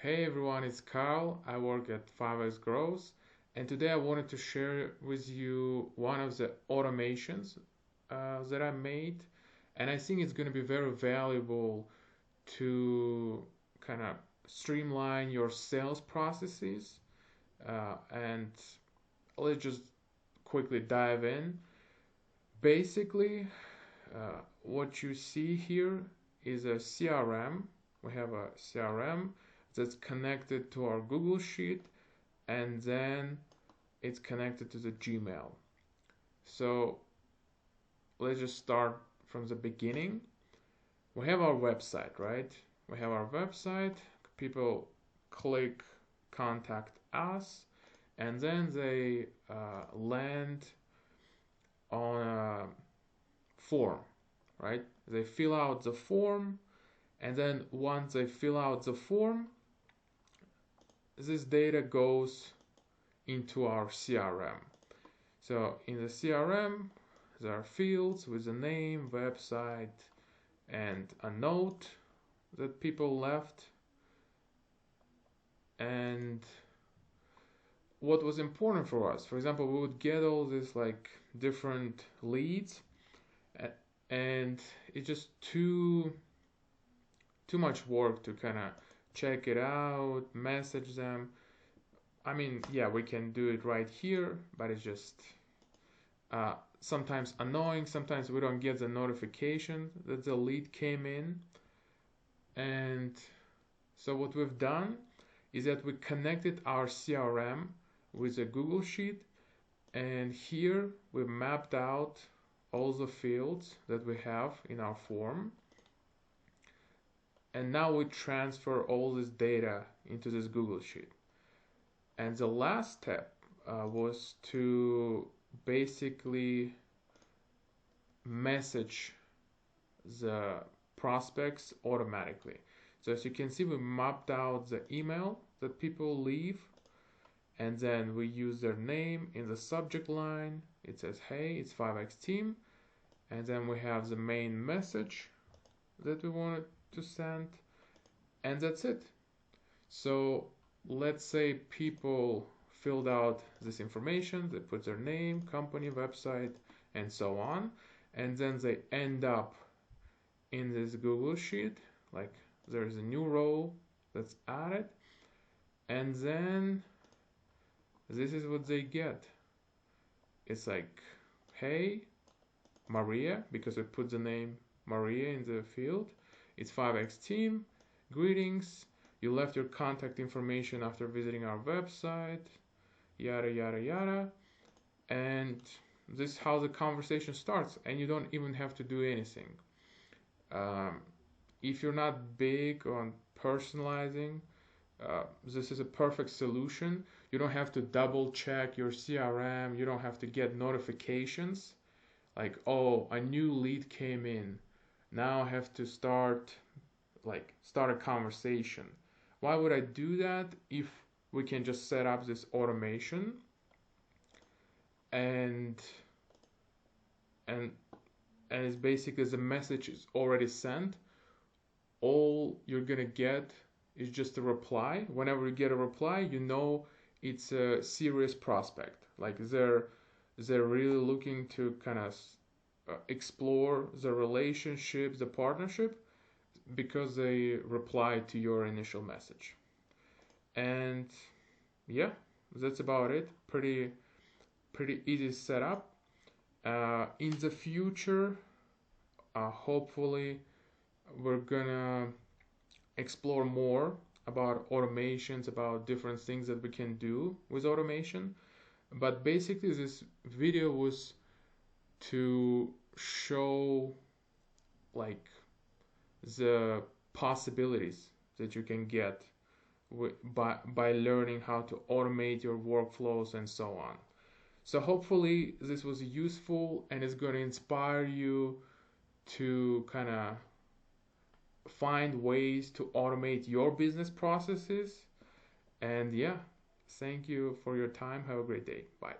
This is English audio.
Hey everyone, it's Karl. I work at 5x Growth, and today I wanted to share with you one of the automations that I made, and I think it's going to be very valuable to kind of streamline your sales processes. And let's just quickly dive in. Basically, what you see here is a CRM. We have a CRM that's connected to our Google Sheet, and then it's connected to the Gmail. So let's just start from the beginning. We have our website, right? We have our website. People click contact us, and then they land on a form, right? They fill out the form, and then once they fill out the form, this data goes into our CRM. So in the CRM, there are fields with a name, website, and a note that people left. And what was important for us, for example, we would get all these like different leads, and it's just too much work to kind of check it out, message them. I mean, yeah, we can do it right here, but it's just sometimes annoying. Sometimes we don't get the notification that the lead came in. And so what we've done is that we connected our CRM with a Google Sheet, and here we mapped out all the fields that we have in our form. And now we transfer all this data into this Google Sheet. And the last step was to basically message the prospects automatically. So as you can see, we mapped out the email that people leave, and then we use their name in the subject line. It says, hey, it's 5x team. And then we have the main message that we wanted to send, and that's it. So let's say people filled out this information, they put their name, company, website, and so on, and then they end up in this Google Sheet, like there's a new row that's added, and then this is what they get. It's like, hey, Maria, because we put the name Maria in the field. It's 5x team. Greetings. You left your contact information after visiting our website. Yada, yada, yada. And this is how the conversation starts. And you don't even have to do anything. If you're not big on personalizing, this is a perfect solution. You don't have to double check your CRM. You don't have to get notifications. Like, oh, a new lead came in. Now I have to start a conversation. Why would I do that if we can just set up this automation and it's basically the message is already sent. All you're gonna get is just a reply. Whenever you get a reply, you know it's a serious prospect. Like they're really looking to kind of explore the relationship, the partnership, because they replied to your initial message. And yeah, that's about it. Pretty easy setup. In the future, hopefully we're gonna explore more about automations, about different things that we can do with automation. But basically this video was to show like the possibilities that you can get by learning how to automate your workflows and so on. So hopefully this was useful and it's going to inspire you to kind of find ways to automate your business processes. And yeah, thank you for your time. Have a great day. Bye.